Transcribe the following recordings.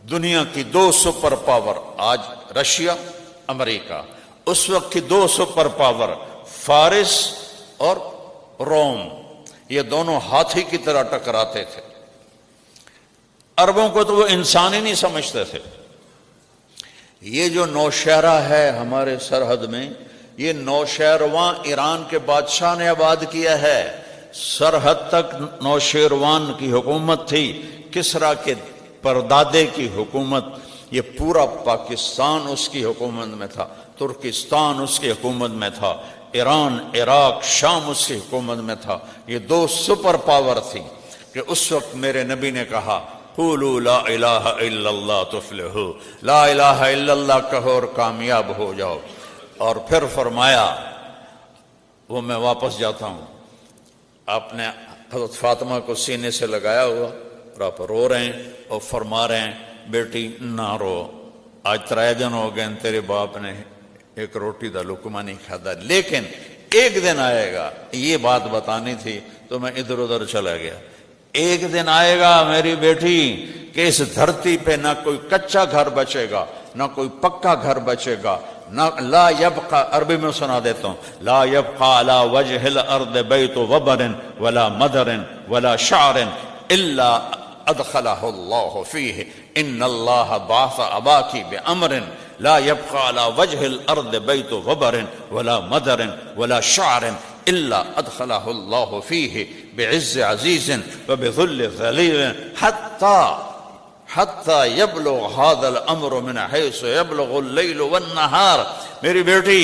دنیا کی دو super power آج رشیا امریکہ، اس وقت کی دو سپر پاور فارس اور روم، یہ دونوں ہاتھی کی طرح ٹکراتے تھے۔ عربوں کو تو وہ انسان ہی نہیں سمجھتے تھے۔ یہ جو نوشہرہ ہے ہمارے سرحد میں، یہ نوشہرواں ایران کے بادشاہ نے آباد کیا ہے۔ سرحد تک نوشہروان کی حکومت تھی، کسریٰ کے پردادے کی حکومت، یہ پورا پاکستان اس کی حکومت میں تھا، ترکستان اس کی حکومت میں تھا، ایران، عراق، شام اس کی حکومت میں تھا۔ یہ دو سپر پاور تھی کہ اس وقت میرے نبی نے کہا قولوا لا الہ الا اللہ تفلحوا، لا الہ الا اللہ کہو اور کامیاب ہو جاؤ۔ اور پھر فرمایا، وہ میں واپس جاتا ہوں، آپ نے حضرت فاطمہ کو سینے سے لگایا ہوا اور آپ رو رہے ہیں اور فرما رہے ہیں بیٹی نہ رو، آج 3 دن ہو گئے تیرے باپ نے ایک روٹی دا لقمہ نہیں کھادا، لیکن ایک دن آئے گا، یہ بات بتانی تھی تو میں ادھر ادھر چلا گیا۔ ایک دن آئے گا میری بیٹی کہ اس دھرتی پہ نہ کوئی کچا گھر بچے گا، نہ کوئی پکا گھر بچے گا، نہ لا یبقى، عربی میں سنا دیتا ہوں، لا یبقى على وجه الارض بیت وبر ولا مدر ولا شعر الا ادخلہ اللہ فیہ ان اللہ بعث اباکی بامر لا يبقى على وجه الارض بیت وبر ولا مدر ولا شعر الا ادخلہ اللہ فیہ بعز عزیز وبذل ذلیل حتی یبلغ هذا الامر من حیث یبلغ اللیل والنہار۔ میری بیٹی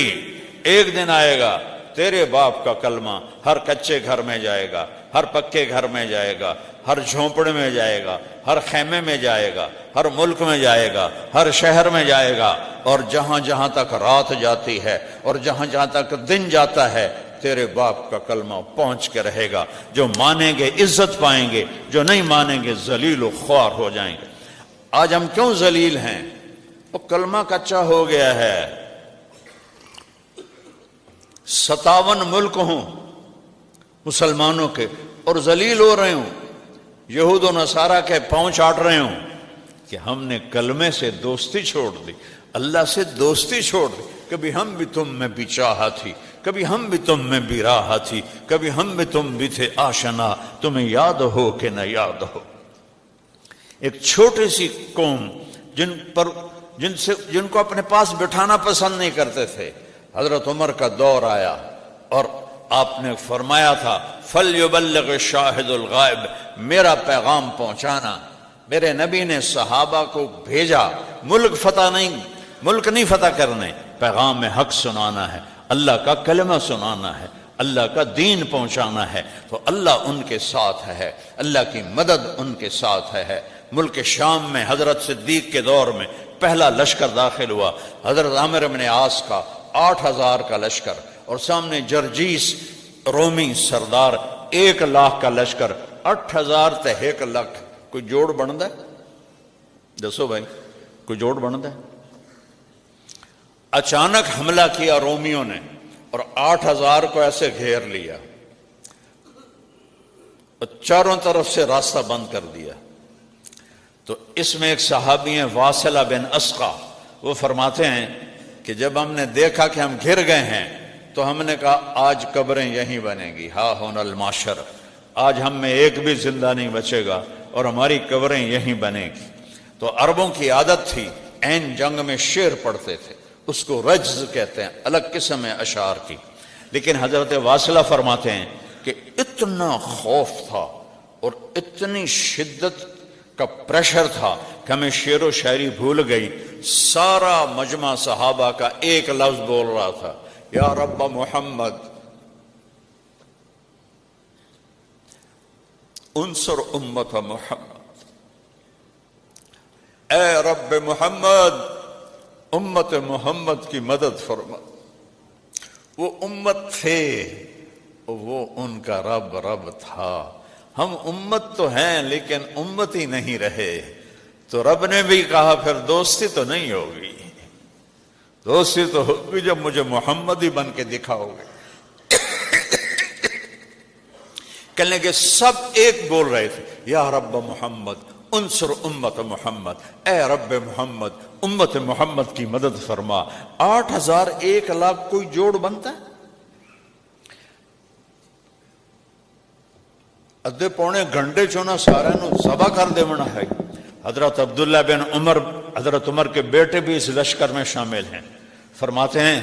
ایک دن آئے گا تیرے باپ کا کلمہ ہر کچے گھر میں جائے گا، ہر پکے گھر میں جائے گا، ہر جھونپڑے میں جائے گا، ہر خیمے میں جائے گا، ہر ملک میں جائے گا، ہر شہر میں جائے گا، اور جہاں جہاں تک رات جاتی ہے اور جہاں جہاں تک دن جاتا ہے تیرے باپ کا کلمہ پہنچ کے رہے گا۔ جو مانیں گے عزت پائیں گے، جو نہیں مانیں گے ذلیل و خوار ہو جائیں گے۔ آج ہم کیوں ذلیل ہیں؟ وہ کلمہ کچا ہو گیا ہے۔ 57 ملک ہوں مسلمانوں کے اور ذلیل ہو رہے ہوں، یہود و نصارہ کے پاؤں چاٹ رہے ہوں کہ ہم نے کلمے سے دوستی چھوڑ دی، اللہ سے دوستی چھوڑ دی۔ کبھی ہم بھی تم میں بھی چاہا تھی، کبھی ہم بھی تم میں بھی راہ تھی، کبھی ہم بھی تم بھی تھے آشنا، تمہیں یاد ہو کہ نہ یاد ہو۔ ایک چھوٹی سی قوم جن کو اپنے پاس بٹھانا پسند نہیں کرتے تھے، حضرت عمر کا دور آیا اور آپ نے فرمایا تھا فَلْيُبَلِّغِ الشَّاهِدُ الْغَائِبِ، میرا پیغام پہنچانا۔ میرے نبی نے صحابہ کو بھیجا، ملک نہیں فتح کرنے، پیغام حق سنانا ہے، اللہ کا کلمہ سنانا ہے، اللہ کا دین پہنچانا ہے، تو اللہ ان کے ساتھ ہے، اللہ کی مدد ان کے ساتھ ہے۔ ملک شام میں حضرت صدیق کے دور میں پہلا لشکر داخل ہوا، حضرت عامر بن عاص کا 8000 کا لشکر، اور سامنے جرجیس رومی سردار 1 لاکھ کا لشکر، 8000 تے 1 لاکھ، کوئی جوڑ بنتا ہے؟ دسو بھائی، کوئی جوڑ بنتا ہے؟ اچانک حملہ کیا رومیوں نے اور 8000 کو ایسے گھیر لیا اور چاروں طرف سے راستہ بند کر دیا۔ تو اس میں ایک صحابی ہیں واصلہ بن اسقع، وہ فرماتے ہیں کہ جب ہم نے دیکھا کہ ہم گھر گئے ہیں تو ہم نے کہا آج قبریں یہیں بنیں گی، ہا ہونا الماشر، آج ہم میں ایک بھی زندہ نہیں بچے گا اور ہماری قبریں یہیں بنے گی۔ تو عربوں کی عادت تھی عین جنگ میں شعر پڑھتے تھے، اس کو رجز کہتے ہیں، الگ قسم ہے اشعار کی۔ لیکن حضرت واصلہ فرماتے ہیں کہ اتنا خوف تھا اور اتنی شدت کا پریشر تھا کہ ہمیں شعر و شاعری بھول گئی۔ سارا مجمع صحابہ کا ایک لفظ بول رہا تھا، یا رب محمد انصر امت محمد، اے رب محمد امت محمد کی مدد فرما۔ وہ امت تھے، وہ ان کا رب تھا۔ ہم امت تو ہیں لیکن امت ہی نہیں رہے، تو رب نے بھی کہا پھر دوستی تو نہیں ہوگی، دوستی تو ہوگی جب مجھے محمد ہی بن کے دکھاؤ گے۔ کہنے کے سب ایک بول رہے تھے، یا رب محمد انصر امت محمد، اے رب محمد امت محمد کی مدد فرما۔ 8,000 1,00,000 کوئی جوڑ بنتا ہے؟ ادھے پونے گھنٹے چونا سارے نو ذبح کر دے منا ہے۔ حضرت عبداللہ بن عمر، حضرت عمر کے بیٹے بھی اس لشکر میں شامل ہیں، فرماتے ہیں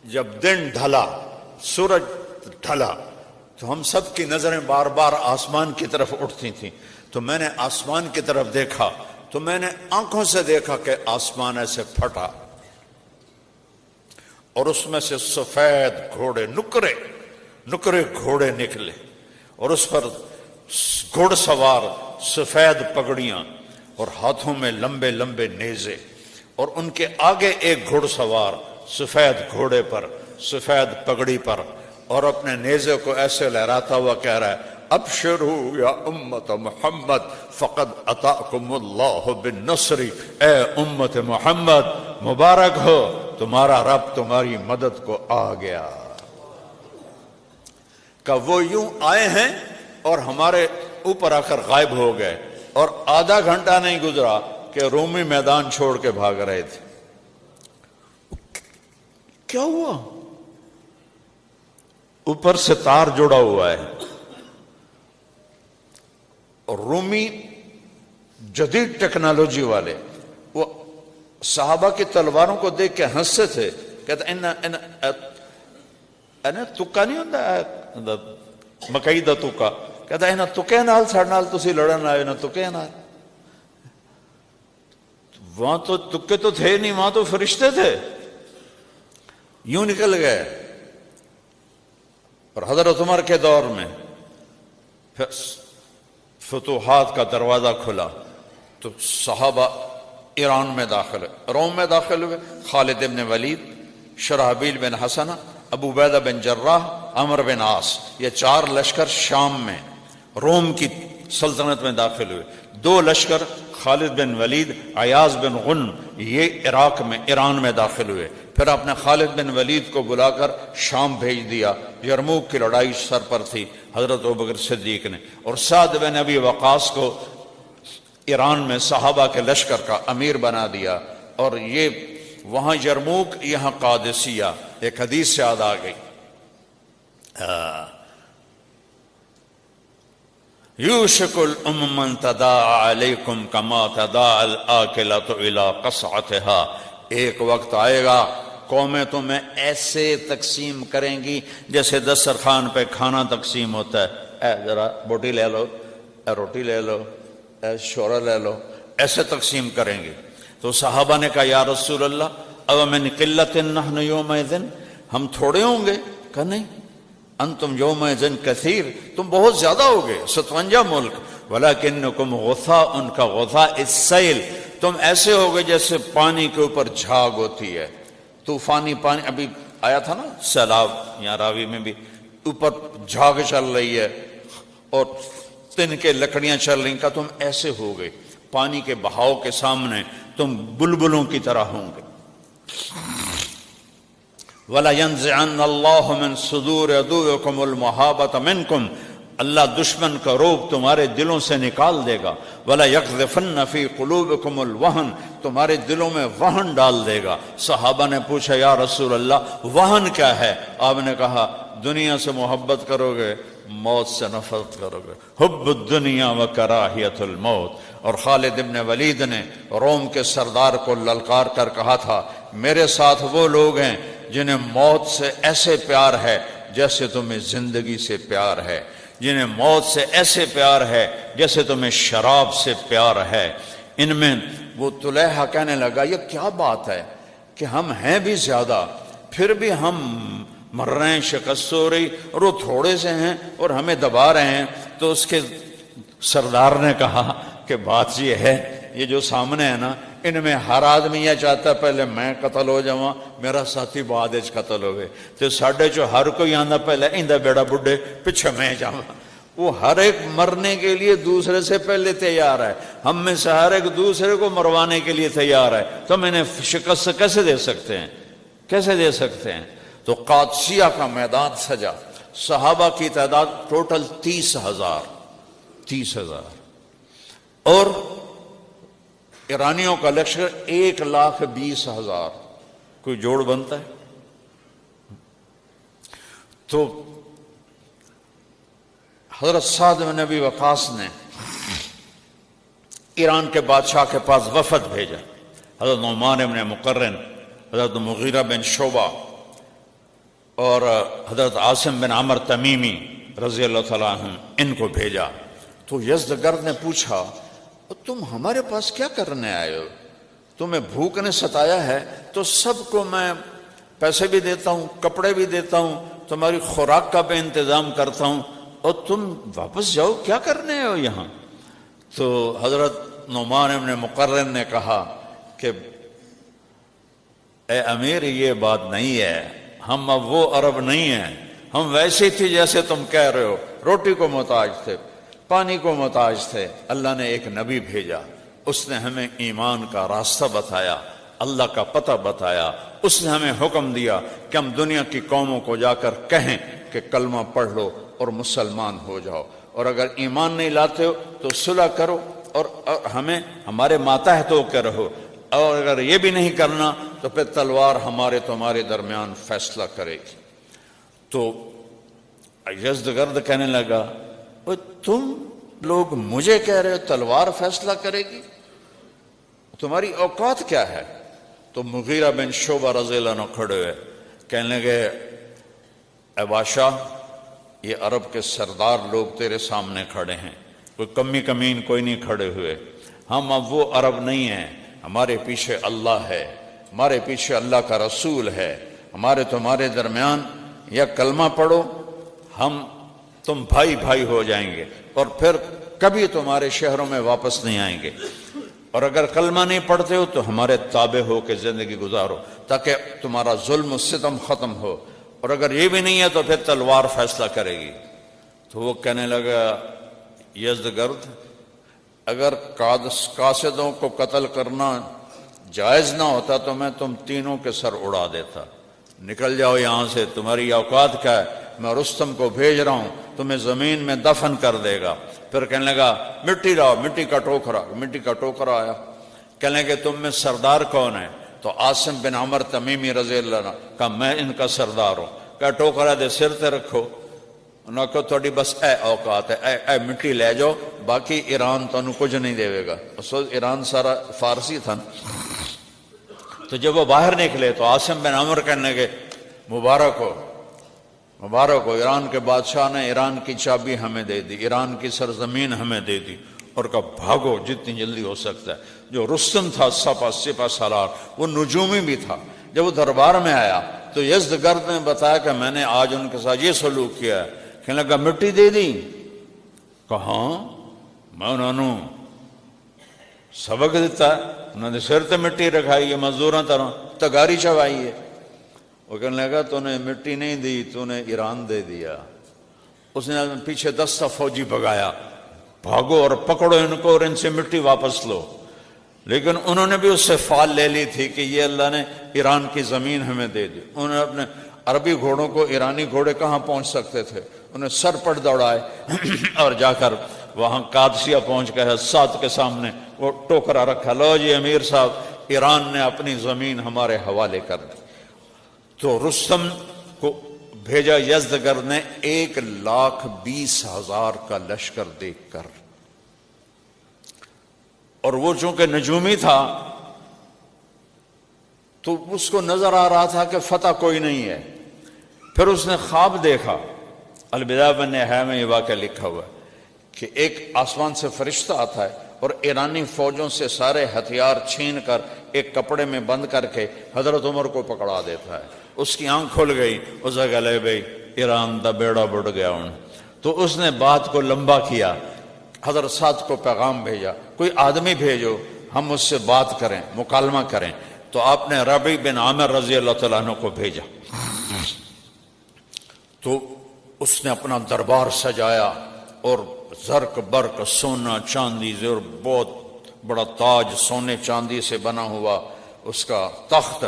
جب دن ڈھلا، سورج ڈھلا، تو ہم سب کی نظریں بار بار آسمان کی طرف اٹھتی تھیں، تو میں نے آسمان کی طرف دیکھا، تو میں نے آنکھوں سے دیکھا کہ آسمان ایسے پھٹا اور اس میں سے سفید گھوڑے، نکرے گھوڑے نکلے، اور اس پر گھوڑ سوار سفید پگڑیاں اور ہاتھوں میں لمبے لمبے نیزے، اور ان کے آگے ایک گھوڑ سوار سفید گھوڑے پر، سفید پگڑی پر، اور اپنے نیزے کو ایسے لہراتا ہوا کہہ رہا ہے ابشروا یا امت محمد فقد اتاکم اللہ بالنصر، اے امت محمد مبارک ہو، تمہارا رب تمہاری مدد کو آ گیا۔ کہ وہ یوں آئے ہیں اور ہمارے اوپر آ کر غائب ہو گئے، اور آدھا گھنٹہ نہیں گزرا کہ رومی میدان چھوڑ کے بھاگ رہے تھے۔ کیا ہوا؟ اوپر سے تار جڑا ہوا ہے، اور رومی جدید ٹیکنالوجی والے وہ صحابہ کی تلواروں کو دیکھ کے ہنستے تھے، کہتے تکا نہیں ہوتا مکئی دا تکا، کہتا ہے تکے نال ساڈے نال تسی لڑن آئے نا تکے نال، وہاں تو تکے تو تھے نہیں، وہاں تو فرشتے تھے، یوں نکل گئے۔ اور حضرت عمر کے دور میں فتوحات کا دروازہ کھلا تو صحابہ ایران میں داخل ہوئے، روم میں داخل ہوئے، خالد بن ولید، شرحبیل بن حسنہ، ابو عبیدہ بن جراح، عمر بن عاص، یہ 4 لشکر شام میں روم کی سلطنت میں داخل ہوئے۔ 2 لشکر خالد بن ولید، عیاض بن غنم، یہ عراق میں، ایران میں داخل ہوئے۔ پھر آپ نے خالد بن ولید کو بلا کر شام بھیج دیا، یرموک کی لڑائی سر پر تھی حضرت ابوبکر صدیق نے، اور سعد بن ابی وقاص کو ایران میں صحابہ کے لشکر کا امیر بنا دیا، اور یہ وہاں یرموک، یہاں قادسیہ۔ ایک حدیث سے یاد آ گئی، یوشک الامم ان تداعی علیکم کما تداعی الآکلۃ الی قصعتها، ایک وقت آئے گا قومیں تمہیں ایسے تقسیم کریں گی جیسے دسترخوان پہ کھانا تقسیم ہوتا ہے، اے ذرا بوٹی لے لو، اے روٹی لے لو، اے شورا لے لو، ایسے تقسیم کریں گے۔ تو صحابہ نے کہا یا رسول اللہ او من قلت نحن یومئذ، ہم تھوڑے ہوں گے؟ کہا نہیں، انتم یومئذ کثیر، تم بہت زیادہ ہوگے، 57 ملک، ولکنکم غثاء کا غثاء السیل، تم ایسے ہوگے جیسے پانی کے اوپر جھاگ ہوتی ہے، طوفانی پانی، ابھی آیا تھا نا سیلاب، یہاں راوی میں بھی، اوپر جھاگ چل رہی ہے اور تن کے لکڑیاں چل رہی، کا تم ایسے ہوگے، پانی کے بہاؤ کے سامنے تم بلبلوں کی طرح ہوں گے۔ وَلَيَنزِعَنَّ اللَّهُ مِن صُدُورِ عَدُوِّكُمُ الْمَحَابَةَ مِنكُمْ، اللہ دشمن کا روب تمہارے دلوں سے نکال دے گا۔ وَلَيَقْذِفَنَّ فِي قُلُوبِكُمُ الْوَهْنَ، تمہارے دلوں میں وہن ڈال دے گا۔ صحابہ نے پوچھا یا رسول اللہ وہن کیا ہے؟ آپ نے کہا دنیا سے محبت کرو گے، موت سے نفرت کرو گے، حب الدنیا و کراہیت الموت۔ اور خالد بن ولید نے روم کے سردار کو للکار کر کہا تھا میرے ساتھ وہ لوگ ہیں جنہیں موت سے ایسے پیار ہے جیسے تمہیں زندگی سے پیار ہے، جنہیں موت سے ایسے پیار ہے جیسے تمہیں شراب سے پیار ہے۔ ان میں وہ طلحہ کہنے لگا یہ کیا بات ہے کہ ہم ہیں بھی زیادہ، پھر بھی ہم مر رہے ہیں، شکست ہو رہی، اور وہ تھوڑے سے ہیں اور ہمیں دبا رہے ہیں۔ تو اس کے سردار نے کہا کہ بات یہ ہے، یہ جو سامنے ہے نا، ان میں ہر آدمی یہ چاہتا ہے پہلے میں قتل ہو جاؤں، میرا ساتھی بعد وچ قتل ہوئے، تو ساڈے چو ہر کوئی آندا پہلے ایندا بیڑا بڈھے پیچھے میں جاؤں۔ وہ ہر ایک مرنے کے لیے دوسرے سے پہلے تیار ہے، ہم میں سے ہر ایک دوسرے کو مروانے کے لیے تیار ہے، تو میں نے شکست کیسے دے سکتے ہیں، کیسے دے سکتے ہیں؟ تو قادسیہ کا میدان سجا، صحابہ کی تعداد ٹوٹل 30,000، اور ایرانیوں کا لشکر 1,20,000، کوئی جوڑ بنتا ہے؟ تو حضرت سعد بن ابی وقاص نے ایران کے بادشاہ کے پاس وفد بھیجا، حضرت نعمان بن مقرن، حضرت مغیرہ بن شعبہ اور حضرت عاصم بن عمر تمیمی رضی اللہ تعالیٰ عنہ، ان کو بھیجا۔ تو یزدگرد نے پوچھا تم ہمارے پاس کیا کرنے آئے ہو؟ تمہیں بھوک نے ستایا ہے تو سب کو میں پیسے بھی دیتا ہوں، کپڑے بھی دیتا ہوں، تمہاری خوراک کا بھی انتظام کرتا ہوں، اور تم واپس جاؤ، کیا کرنے آئے ہو یہاں؟ تو حضرت نعمان بن مقرن نے کہا کہ اے امیر، یہ بات نہیں ہے، ہم اب وہ عرب نہیں ہیں، ہم ویسے تھے جیسے تم کہہ رہے ہو، روٹی کو محتاج تھے، پانی کو محتاج تھے۔ اللہ نے ایک نبی بھیجا، اس نے ہمیں ایمان کا راستہ بتایا، اللہ کا پتہ بتایا، اس نے ہمیں حکم دیا کہ ہم دنیا کی قوموں کو جا کر کہیں کہ کلمہ پڑھ لو اور مسلمان ہو جاؤ، اور اگر ایمان نہیں لاتے ہو تو صلح کرو اور ہمیں ہمارے ماتحت ہو کے رہو، اور اگر یہ بھی نہیں کرنا تو پھر تلوار ہمارے تمہارے درمیان فیصلہ کرے گی۔ تو یزدگرد کہنے لگا تم لوگ مجھے کہہ رہے ہو تلوار فیصلہ کرے گی؟ تمہاری اوقات کیا ہے؟ تو مغیرہ بن شعبہ رضی اللہ عنہ کھڑے ہوئے، کہنے لگے اے بادشاہ، یہ عرب کے سردار لوگ تیرے سامنے کھڑے ہیں، کوئی کمی کمین کوئی نہیں کھڑے ہوئے، ہم اب وہ عرب نہیں ہیں، ہمارے پیچھے اللہ ہے، ہمارے پیچھے اللہ کا رسول ہے، ہمارے تمہارے درمیان یا کلمہ پڑھو، تم بھائی بھائی ہو جائیں گے اور پھر کبھی تمہارے شہروں میں واپس نہیں آئیں گے، اور اگر کلمہ نہیں پڑھتے ہو تو ہمارے تابع ہو کے زندگی گزارو تاکہ تمہارا ظلم و ستم ختم ہو، اور اگر یہ بھی نہیں ہے تو پھر تلوار فیصلہ کرے گی۔ تو وہ کہنے لگا یزدگرد، اگر قاصدوں کو قتل کرنا جائز نہ ہوتا تو میں تم تینوں کے سر اڑا دیتا، نکل جاؤ یہاں سے، تمہاری اوقات کیا ہے؟ میں رستم کو بھیج رہا ہوں، تمہیں زمین میں دفن کر دے گا۔ پھر کہنے لگا مٹی لاؤ، مٹی کا ٹوکرا آیا، کہنے لگے تم میں سردار کون ہے؟ تو عاصم بن عمر تمیمی رضی اللہ عنہ کہا میں ان کا سردار ہوں، کہا ٹوکرا دے سر تے رکھو، انہوں نے کہا تھوڑی بس اے اوقات ہے، اے مٹی لے جاؤ، باقی ایران تمہیں کچھ نہیں دے گا۔ اس وقت ایران سارا فارسی تھا۔ تو جب وہ باہر نکلے تو عاصم بن عمر کہنے لگے مبارک ہو، ایران کے بادشاہ نے ایران کی چابی ہمیں دے دی، ایران کی سرزمین ہمیں دے دی، اور کہا بھاگو جتنی جلدی ہو سکتا ہے۔ جو رستم تھا سپہ سالار، وہ نجومی بھی تھا، جب وہ دربار میں آیا تو یزدگرد نے بتایا کہ میں نے آج ان کے ساتھ یہ سلوک کیا ہے، کہنے لگا مٹی دے دی؟ کہاں، میں انہوں نے سبق دیتا ہے، انہوں نے سر تے مٹی رکھائی ہے، مزدوراں طرح تگاری چوائی ہے۔ وہ کہنے لگا تو نے مٹی نہیں دی، تو نے ایران دے دیا۔ اس نے پیچھے 10 فوجی بھگایا، بھاگو اور پکڑو ان کو اور ان سے مٹی واپس لو۔ لیکن انہوں نے بھی اس سے فال لے لی تھی کہ یہ اللہ نے ایران کی زمین ہمیں دے دی۔ انہوں نے اپنے عربی گھوڑوں کو، ایرانی گھوڑے کہاں پہنچ سکتے تھے، انہیں سر پر دوڑائے اور جا کر وہاں قادسیہ پہنچ گئے، ساتھ کے سامنے وہ ٹوکرا رکھا، لو جی امیر صاحب، ایران نے اپنی زمین ہمارے حوالے کر دی۔ تو رستم کو بھیجا یزدگرد نے 1,20,000 کا لشکر دیکھ کر، اور وہ چونکہ نجومی تھا تو اس کو نظر آ رہا تھا کہ فتح کوئی نہیں ہے۔ پھر اس نے خواب دیکھا، البدایہ والنہایہ میں یہ واقعہ لکھا ہوا ہے کہ ایک آسمان سے فرشتہ آتا ہے اور ایرانی فوجوں سے سارے ہتھیار چھین کر ایک کپڑے میں بند کر کے حضرت عمر کو پکڑا دیتا ہے۔ اس کی آنکھ کھل گئی، اس نے کہا لے بھائی ایران دا بیڑا بڑھ گیا ہوں۔ تو اس نے بات کو لمبا کیا، حضرت سعد کو پیغام بھیجا، کوئی آدمی بھیجو ہم اس سے بات کریں، مکالمہ کریں۔ تو آپ نے ربیع بن عامر رضی اللہ تعالیٰ عنہ کو بھیجا، تو اس نے اپنا دربار سجایا اور زرق برق سونا چاندی اور بہت بڑا تاج سونے چاندی سے بنا ہوا اس کا تخت۔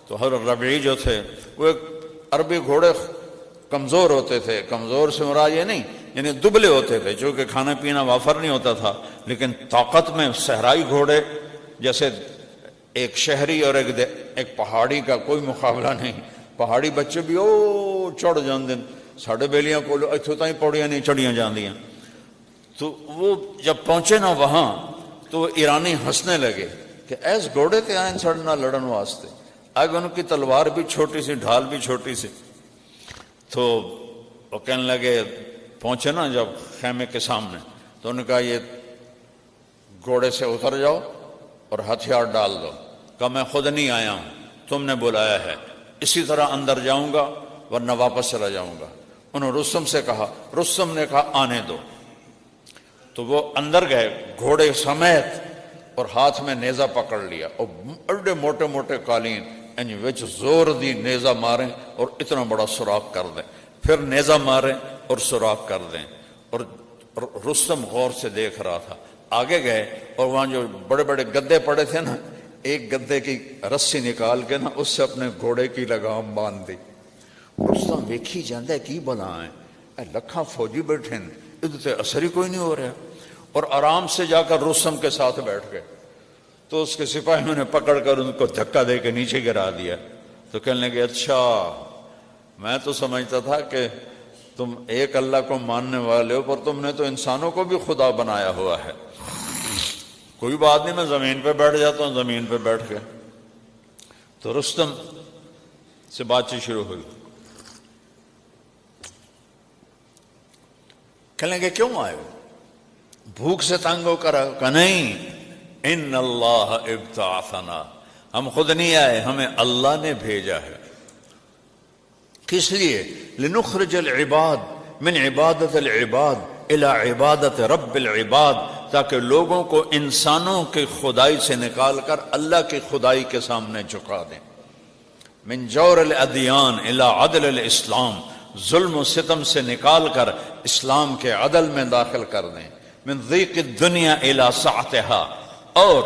تو حضرت ربیع جو تھے وہ ایک عربی گھوڑے کمزور ہوتے تھے، کمزور سے مراد یہ نہیں، یعنی دبلے ہوتے تھے، چونکہ کھانا پینا وافر نہیں ہوتا تھا، لیکن طاقت میں صحرائی گھوڑے جیسے ایک شہری اور ایک پہاڑی کا کوئی مقابلہ نہیں۔ پہاڑی بچے بھی او چڑھ جاندے، ساڑھے بیلیاں کو اتھوں تائیں پوڑیاں نہیں چڑھیاں جاندیاں۔ تو وہ جب پہنچے نا وہاں تو ایرانی ہنسنے لگے کہ ایس گھوڑے تے آئیں سڑنا لڑن واسطے، آگے ان کی تلوار بھی چھوٹی سی، ڈھال بھی چھوٹی سی۔ تو وہ کہنے لگے، پہنچے نا جب خیمے کے سامنے تو انہوں نے کہا یہ گھوڑے سے اتر جاؤ اور ہتھیار ڈال دو۔ کہا میں خود نہیں آیا ہوں، تم نے بلایا ہے، اسی طرح اندر جاؤں گا ورنہ واپس چلا جاؤں گا۔ انہوں نے رستم سے کہا، رستم نے کہا آنے دو۔ تو وہ اندر گئے گھوڑے سمیت اور ہاتھ میں نیزہ پکڑ لیا، اور بڑے موٹے موٹے قالین ان وچ زور دی نیزہ ماریں اور اتنا بڑا سوراخ کر دیں، پھر نیزہ ماریں اور سوراخ کر دیں۔ اور رستم غور سے دیکھ رہا تھا۔ آگے گئے اور وہاں جو بڑے بڑے گدے پڑے تھے نا، ایک گدے کی رسی نکال کے نا اس سے اپنے گھوڑے کی لگام باندھ دی۔ رستم ویکھی جاندہ ہے کی بلا ہیں، اے لکھاں فوجی بیٹھے ہیں، ادھر تے اثر ہی کوئی نہیں ہو رہا، اور آرام سے جا کر رستم کے ساتھ بیٹھ گئے۔ تو اس کے سپاہیوں نے پکڑ کر ان کو دھکا دے کے نیچے گرا دیا۔ تو کہنے لگے اچھا میں تو سمجھتا تھا کہ تم ایک اللہ کو ماننے والے ہو، پر تم نے تو انسانوں کو بھی خدا بنایا ہوا ہے۔ کوئی بات نہیں، میں زمین پہ بیٹھ جاتا ہوں۔ زمین پہ بیٹھ گئے تو رستم سے بات چیت شروع ہوئی۔ کہنے لگے کیوں آئے ہو؟ بھوک سے تنگ ہو کر آئے ہو؟ کہ نہیں، ان اللہ ابتعثنا، ہم خود نہیں آئے، ہمیں اللہ نے بھیجا ہے۔ کس لیے؟ لنخرج العباد من عبادت العباد الى عبادت رب العباد، تاکہ لوگوں کو انسانوں کی خدائی سے نکال کر اللہ کی خدائی کے سامنے جھکا دیں۔ من جور الادیان الى عدل الاسلام، ظلم و ستم سے نکال کر اسلام کے عدل میں داخل کر دیں۔ من ضیق الدنیا الى سعتها، اور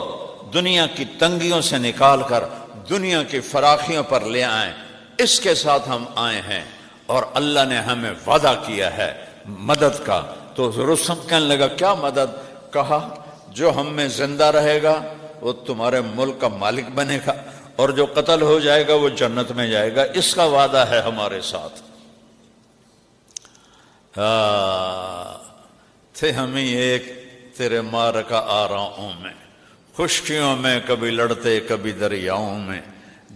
دنیا کی تنگیوں سے نکال کر دنیا کی فراخیوں پر لے آئیں۔ اس کے ساتھ ہم آئے ہیں، اور اللہ نے ہمیں وعدہ کیا ہے مدد کا۔ تو رستم کہنے لگا کیا مدد؟ کہا جو ہم میں زندہ رہے گا وہ تمہارے ملک کا مالک بنے گا، اور جو قتل ہو جائے گا وہ جنت میں جائے گا، اس کا وعدہ ہے ہمارے ساتھ۔ تھے ہمیں ایک تیرے معرکہ آراؤں میں، خشکیوں میں کبھی لڑتے کبھی دریاؤں میں،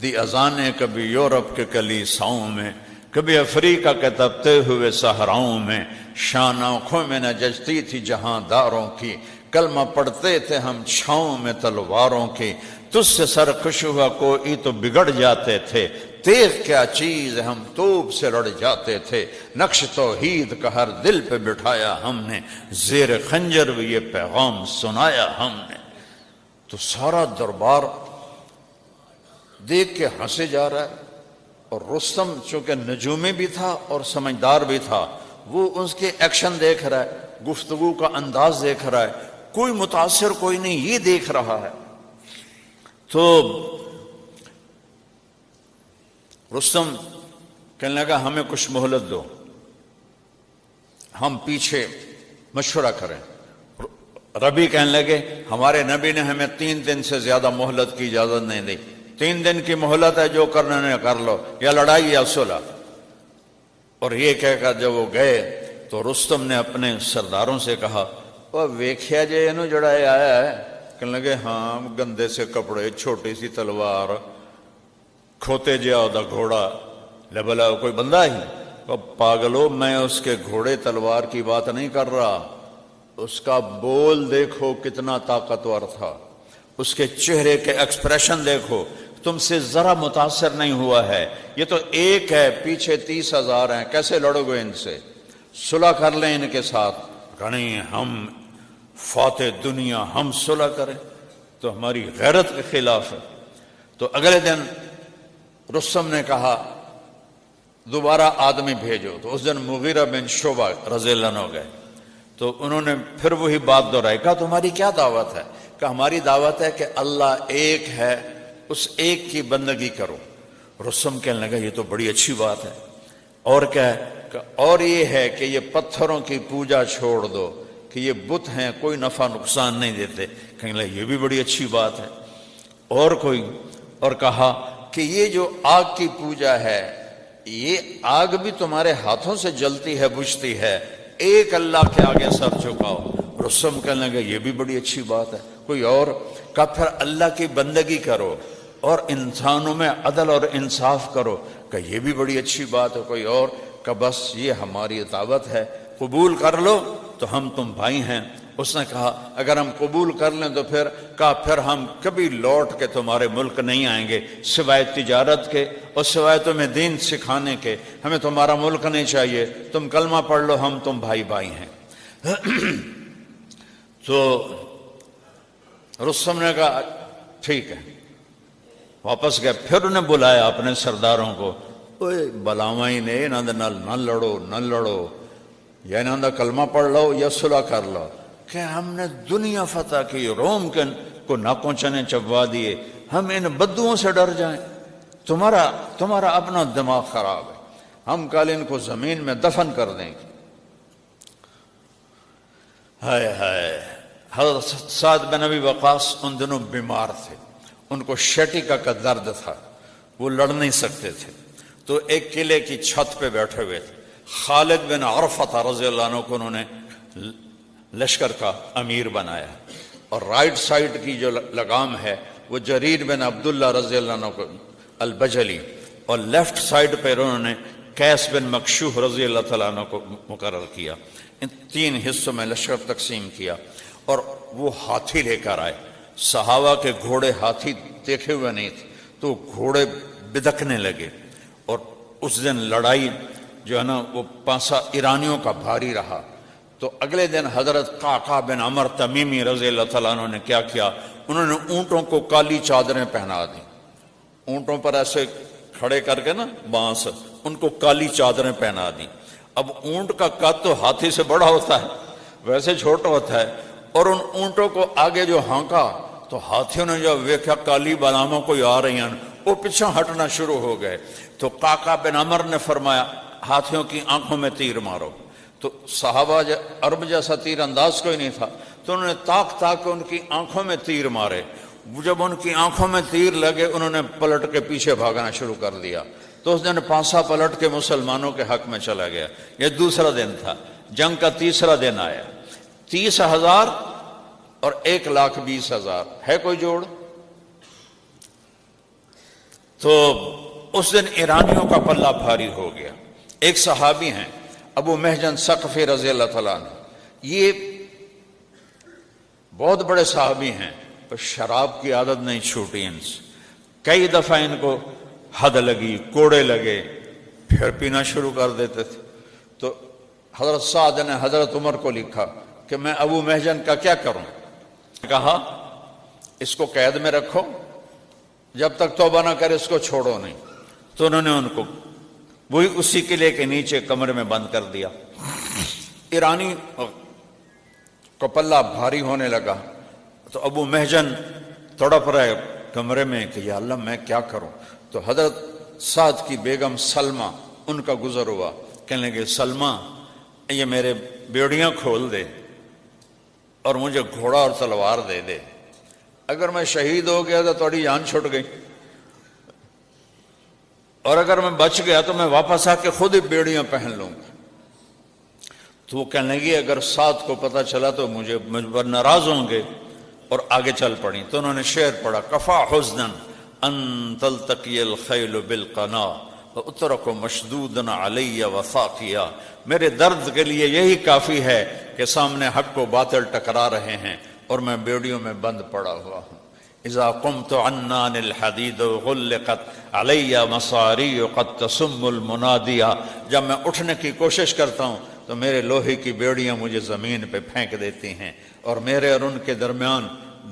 دی اذانیں کبھی یورپ کے کلیساؤں میں، کبھی افریقہ کے تپتے ہوئے صحراؤں میں، شان آنکھوں میں نہ جچتی تھی جہاں داروں کی، کلمہ پڑھتے تھے ہم چھاؤں میں تلواروں کی، تجھ سے سرکش ہوا کوئی تو بگڑ جاتے تھے، تیغ کیا چیز ہم توپ سے لڑ جاتے تھے، نقش توحید کا ہر دل پہ بٹھایا ہم نے، زیر خنجر بھی یہ پیغام سنایا ہم نے۔ تو سارا دربار دیکھ کے ہنسے جا رہا ہے، اور رستم چونکہ نجومی بھی تھا اور سمجھدار بھی تھا، وہ اس کے ایکشن دیکھ رہا ہے، گفتگو کا انداز دیکھ رہا ہے، کوئی متاثر کوئی نہیں، یہ دیکھ رہا ہے۔ تو رستم کہنے لگا ہمیں کچھ مہلت دو، ہم پیچھے مشورہ کریں۔ ربی کہنے لگے ہمارے نبی نے ہمیں 3 دن سے زیادہ مہلت کی اجازت نہیں دی، 3 دن کی مہلت ہے، جو کرنا ہے کر لو، یا لڑائی یا صلح۔ اور یہ کہہ کر جب وہ گئے تو رستم نے اپنے سرداروں سے کہا وہ ویکھیا جے انہوں جڑا آیا ہے؟ کہنے لگے ہاں گندے سے کپڑے، چھوٹی سی تلوار، کھوتے جیا ہوتا گھوڑا، لے بلا کوئی بندہ ہی؟ پاگلو میں اس کے گھوڑے تلوار کی بات نہیں کر رہا، اس کا بول دیکھو کتنا طاقتور تھا، اس کے چہرے کے ایکسپریشن دیکھو، تم سے ذرا متاثر نہیں ہوا ہے۔ یہ تو ایک ہے، پیچھے 30,000 ہیں، کیسے لڑو گے ان سے؟ صلح کر لیں ان کے ساتھ۔ نہیں، ہم فاتح دنیا، ہم صلح کریں تو ہماری غیرت کے خلاف ہے۔ تو اگلے دن رستم نے کہا دوبارہ آدمی بھیجو، تو اس دن مغیرہ بن شعبہ رضی اللہ عنہ گئے، تو انہوں نے پھر وہی بات دہرائی۔ کہا تمہاری کیا دعوت ہے؟ کہ ہماری دعوت ہے کہ اللہ ایک ہے، اس ایک کی بندگی کرو۔ رستم کہنے لگا یہ تو بڑی اچھی بات ہے، اور کیا ہے؟ اور یہ ہے کہ یہ پتھروں کی پوجا چھوڑ دو کہ یہ بت ہیں، کوئی نفع نقصان نہیں دیتے. کہیں لگا یہ بھی بڑی اچھی بات ہے. اور کہا کہ یہ جو آگ کی پوجا ہے، یہ آگ بھی تمہارے ہاتھوں سے جلتی ہے، بجھتی ہے، ایک اللہ کے آگے سر جھکاؤ. رستم کہنے لگا یہ بھی بڑی اچھی بات ہے. کوئی اور کہا پھر اللہ کی بندگی کرو اور انسانوں میں عدل اور انصاف کرو. کہ یہ بھی بڑی اچھی بات ہے. کوئی اور کہ بس یہ ہماری دعوت ہے، قبول کر لو تو ہم تم بھائی ہیں. اس نے کہا اگر ہم قبول کر لیں تو پھر ہم کبھی لوٹ کے تمہارے ملک نہیں آئیں گے سوائے تجارت کے اور سوائے تمہیں دین سکھانے کے. ہمیں تمہارا ملک نہیں چاہیے، تم کلمہ پڑھ لو، ہم تم بھائی بھائی ہیں. تو رستم نے کہا ٹھیک ہے، واپس گئے. پھر انہیں بلایا اپنے سرداروں کو. بلاواں ہی نے نہ لڑو یا انہوں نے کلمہ پڑھ لو یا صلح کر لو کہ ہم نے دنیا فتح کی، روم کے کو ناکوں چنے چبوا دیے، ہم ان بدوؤں سے ڈر جائیں؟ تمہارا اپنا دماغ خراب ہے، ہم کل ان کو زمین میں دفن کر دیں گے. ہائے ہائے. حضرت سعد بن ابی وقاص ان دنوں بیمار تھے، ان کو شیٹیکا کا درد تھا، وہ لڑ نہیں سکتے تھے. تو ایک قلعے کی چھت پہ بیٹھے ہوئے تھے. خالد بن عرفہ رضی اللہ عنہ کو انہوں نے لشکر کا امیر بنایا، اور رائٹ سائڈ کی جو لگام ہے وہ جریر بن عبداللہ رضی اللہ عنہ کو البجلی، اور لیفٹ سائڈ پہ انہوں نے قیس بن مکشوح رضی اللہ تعالیٰ عنہ کو مقرر کیا. ان 3 حصوں میں لشکر تقسیم کیا، اور وہ ہاتھی لے کر آئے. صحابہ کے گھوڑے ہاتھی دیکھے ہوئے نہیں تھے تو گھوڑے بدکنے لگے. اور اس دن لڑائی جو ہے نا وہ پانسا ایرانیوں کا بھاری رہا. تو اگلے دن حضرت قعقاع بن عمر تمیمی رضی اللہ تعالیٰ عنہ نے کیا کیا، انہوں نے اونٹوں کو کالی چادریں پہنا دی. اونٹوں پر ایسے کھڑے کر کے نا بانس، ان کو کالی چادریں پہنا دی. اب اونٹ کا قد تو ہاتھی سے بڑا ہوتا ہے، ویسے چھوٹا ہوتا ہے، اور ان اونٹوں کو آگے جو ہانکا تو ہاتھیوں نے جب دیکھا کالی بلاموں کوئی آ رہی ہیں، وہ پیچھے ہٹنا شروع ہو گئے. تو قعقاع بن عمر نے فرمایا ہاتھیوں کی آنکھوں میں تیر مارو. تو صحابہ عرب جیسا تیر انداز کوئی نہیں تھا، تو انہوں نے تاک کے ان کی آنکھوں میں تیر مارے. جب ان کی آنکھوں میں تیر لگے انہوں نے پلٹ کے پیچھے بھاگنا شروع کر دیا. تو اس دن پانسا پلٹ کے مسلمانوں کے حق میں چلا گیا. یہ دوسرا دن تھا. جنگ کا تیسرا دن آیا. 30,000 اور 1,20,000 ہے کوئی جوڑ. تو اس دن ایرانیوں کا پلہ بھاری ہو گیا. ایک صحابی ہیں ابو محجن ثقفی رضی اللہ تعالیٰ عنہ، یہ بہت بڑے صحابی ہیں، پر شراب کی عادت نہیں چھوٹی ان سے. کئی دفعہ ان کو حد لگی، کوڑے لگے، پھر پینا شروع کر دیتے تھے. تو حضرت سعد نے حضرت عمر کو لکھا کہ میں ابو محجن کا کیا کروں. کہا اس کو قید میں رکھو، جب تک توبہ نہ کرے اس کو چھوڑو نہیں. تو انہوں نے ان کو وہی اسی قلعے کے نیچے کمرے میں بند کر دیا. ایرانی کو پلہ بھاری ہونے لگا تو ابو محجن تڑپ رہے کمرے میں کہ یا اللہ میں کیا کروں. تو حضرت سعد کی بیگم سلمہ ان کا گزر ہوا. کہنے لگے سلمہ یہ میرے بیڑیاں کھول دے اور مجھے گھوڑا اور تلوار دے دے، اگر میں شہید ہو گیا تو تھوڑی جان چھٹ گئی، اور اگر میں بچ گیا تو میں واپس آ کے خود ہی بیڑیاں پہن لوں گا. تو وہ کہنے لگی اگر سعد کو پتہ چلا تو مجھ پر ناراض ہوں گے، اور آگے چل پڑی. تو انہوں نے شعر پڑھا کفا حزنا ان تلتقی الخیل بالقنا اترک مشدودا علی وثاقیا. میرے درد کے لیے یہی کافی ہے کہ سامنے حق کو باطل ٹکرا رہے ہیں اور میں بیڑیوں میں بند پڑا ہوا ہوں. اذا قمت عنان الحدید غلقت علی مصاری قد تسم المنادیا. جب میں اٹھنے کی کوشش کرتا ہوں تو میرے لوہے کی بیڑیاں مجھے زمین پہ پھینک دیتی ہیں، اور میرے اور ان کے درمیان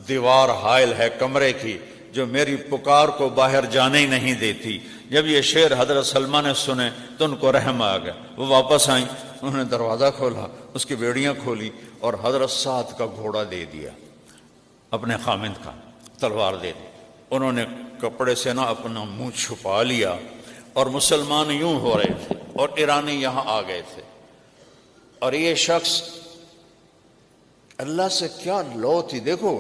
دیوار حائل ہے کمرے کی جو میری پکار کو باہر جانے ہی نہیں دیتی. جب یہ شعر حضرت سلمہ نے سنے تو ان کو رحم آ گیا. وہ واپس آئیں، انہوں نے دروازہ کھولا، اس کی بیڑیاں کھولی اور حضرت سعد کا گھوڑا دے دیا، اپنے خامند کا تلوار دے دی. انہوں نے کپڑے سے نہ اپنا منہ چھپا لیا، اور مسلمان یوں ہو رہے تھے اور ایرانی یہاں آ گئے تھے، اور یہ شخص اللہ سے کیا لو تھی، دیکھو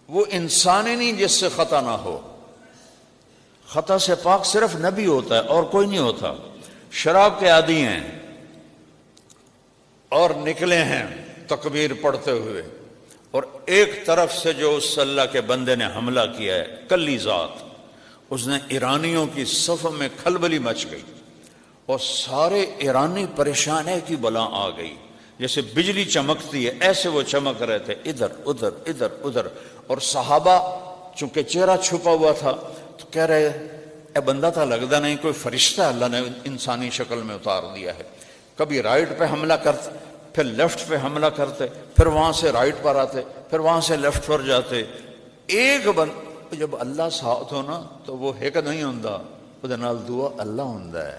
وہ انسان ہی نہیں جس سے خطا نہ ہو، خطا سے پاک صرف نبی ہوتا ہے اور کوئی نہیں ہوتا۔ شراب کے عادی ہیں اور نکلے ہیں تکبیر پڑھتے ہوئے، اور ایک طرف سے جو اس اللہ کے بندے نے حملہ کیا ہے کلی ذات، اس نے ایرانیوں کی صف میں کھلبلی مچ گئی اور سارے ایرانی پریشان ہے کہ بلا آ گئی، جیسے بجلی چمکتی ہے ایسے وہ چمک رہے تھے، ادھر ادھر ادھر ادھر۔ اور صحابہ چونکہ چہرہ چھپا ہوا تھا تو کہہ رہے اے بندہ تھا لگتا نہیں کوئی فرشتہ اللہ نے انسانی شکل میں اتار دیا ہے۔ کبھی رائٹ پہ حملہ کرتے، پھر لیفٹ پہ حملہ کرتے، پھر وہاں سے رائٹ پر آتے، پھر وہاں سے لیفٹ پر جاتے۔ ایک جب اللہ ساتھ ہو نا تو وہ ایک نہیں ہوندا، وہ نال دعا اللہ ہوندا ہے۔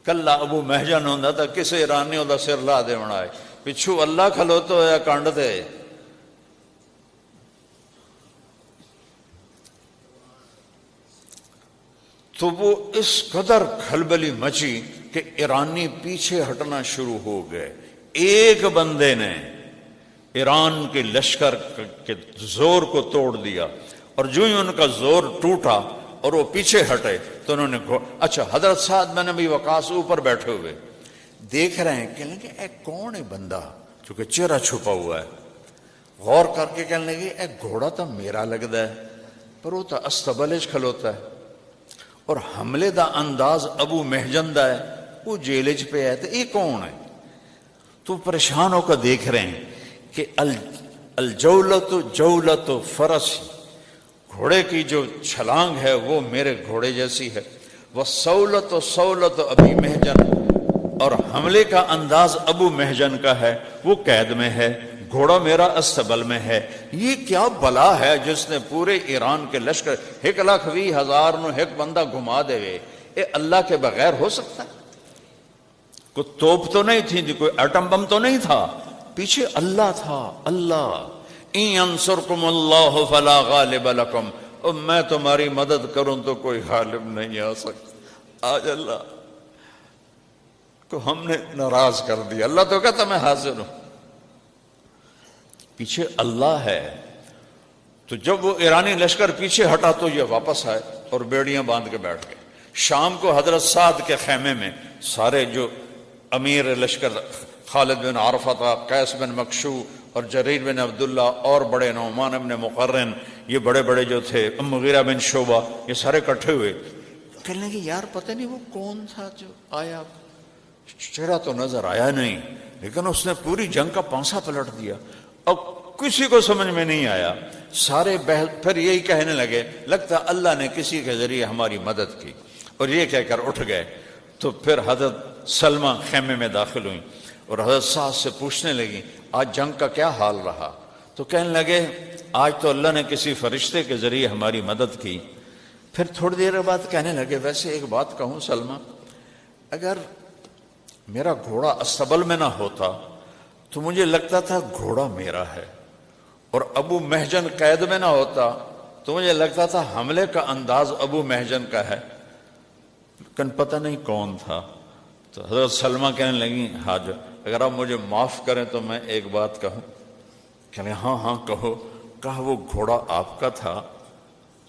کلا ابو مہجن ہوندا تا کسے ایرانی دا سر لا دیونا ہے، پچھو اللہ کھلوتا ہوا کانڈ دے۔ تو وہ اس قدر کھلبلی مچی کہ ایرانی پیچھے ہٹنا شروع ہو گئے۔ ایک بندے نے ایران کے لشکر کے زور کو توڑ دیا، اور جو ہی ان کا زور ٹوٹا اور وہ پیچھے ہٹے تو انہوں نے اچھا حضرت سعد بن ابی وقاص اوپر بیٹھے ہوئے دیکھ رہے ہیں، کہنے لگے اے کون ہے بندہ، چونکہ چہرہ چھپا ہوا ہے، غور کر کے کہنے لگے اے گھوڑا تو میرا لگتا ہے پر وہ تو استبلج کھلوتا ہے، اور حملے دا انداز ابو محجن دا ہے، وہ جیلج پہ ہے، تو یہ کون ہے؟ تو پریشان ہو کر دیکھ رہے ہیں کہ الجولت جولت فرس، گھوڑے کی جو چھلانگ ہے وہ میرے گھوڑے جیسی ہے، وہ سولت سولت ابی محجن، اور حملے کا انداز ابو محجن کا ہے، وہ قید میں ہے، گھوڑا میرا استبل میں ہے۔ یہ کیا بلا ہے جس نے پورے ایران کے لشکر 1,20,000 نو ایک بندہ گھما دے وے، اے اللہ کے بغیر ہو سکتا ہے؟ کوئی توپ تو نہیں تھی، کوئی ایٹم بم تو نہیں تھا، پیچھے اللہ تھا۔ اللہ ان ینصرکم اللہ فلا غالب لکم، اور میں تمہاری مدد کروں تو کوئی غالب نہیں آ سکتا۔ آج اللہ کو ہم نے ناراض کر دیا، اللہ تو کہتا میں حاضر ہوں، پیچھے اللہ ہے۔ تو جب وہ ایرانی لشکر پیچھے ہٹا تو یہ واپس آئے اور بیڑیاں باندھ کے بیٹھ گئے۔ شام کو حضرت سعد کے خیمے میں سارے جو امیر لشکر خالد بن عرفہ، قیس بن مکشو اور جریر بن عبداللہ اور بڑے نعمان بن مقرن، یہ بڑے بڑے جو تھے، مغیرہ بن شعبہ، یہ سارے کٹھے ہوئے، کہنے لگے یار پتہ نہیں وہ کون تھا جو آیا، چہرہ تو نظر آیا نہیں لیکن اس نے پوری جنگ کا پانسا پلٹ دیا۔ اب کسی کو سمجھ میں نہیں آیا، سارے پھر یہی کہنے لگے لگتا اللہ نے کسی کے ذریعے ہماری مدد کی، اور یہ کہہ کر اٹھ گئے۔ تو پھر حضرت سلمہ خیمے میں داخل ہوئیں اور حضرت سعد سے پوچھنے لگی آج جنگ کا کیا حال رہا؟ تو کہنے لگے آج تو اللہ نے کسی فرشتے کے ذریعے ہماری مدد کی۔ پھر تھوڑی دیر بعد کہنے لگے ویسے ایک بات کہوں سلمہ، اگر میرا گھوڑا استبل میں نہ ہوتا تو مجھے لگتا تھا گھوڑا میرا ہے، اور ابو محجن قید میں نہ ہوتا تو مجھے لگتا تھا حملے کا انداز ابو محجن کا ہے، لیکن پتہ نہیں کون تھا۔ تو حضرت سلمہ کہنے لگی حاج اگر آپ مجھے معاف کریں تو میں ایک بات کہوں؟ کہنے ہاں ہاں کہو۔ کہا وہ گھوڑا آپ کا تھا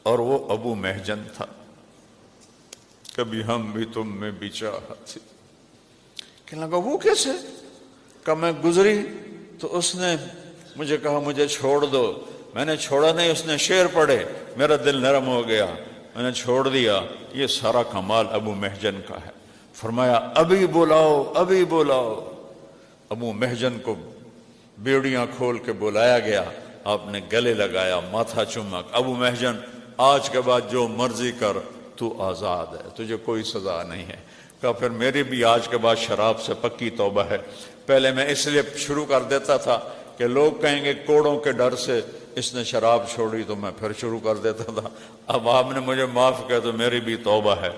اور وہ ابو محجن تھا، کبھی ہم بھی تم میں بھی چاہت تھی۔ کہنے لگا وہ کیسے؟ کہ میں گزری تو اس نے مجھے کہا مجھے چھوڑ دو، میں نے چھوڑا نہیں، اس نے شعر پڑھے، میرا دل نرم ہو گیا، میں نے چھوڑ دیا۔ یہ سارا کمال ابو محجن کا ہے۔ فرمایا ابھی بلاؤ ابھی بلاؤ۔ ابو محجن کو بیڑیاں کھول کے بلایا گیا، آپ نے گلے لگایا، ماتھا چوما۔ ابو محجن آج کے بعد جو مرضی کر، تو آزاد ہے، تجھے کوئی سزا نہیں ہے۔ کہا پھر میری بھی آج کے بعد شراب سے پکی توبہ ہے۔ پہلے میں اس لیے شروع کر دیتا تھا کہ لوگ کہیں گے کوڑوں کے ڈر سے اس نے شراب چھوڑی، تو میں پھر شروع کر دیتا تھا۔ اب آپ نے مجھے معاف کیا تو میری بھی توبہ ہے۔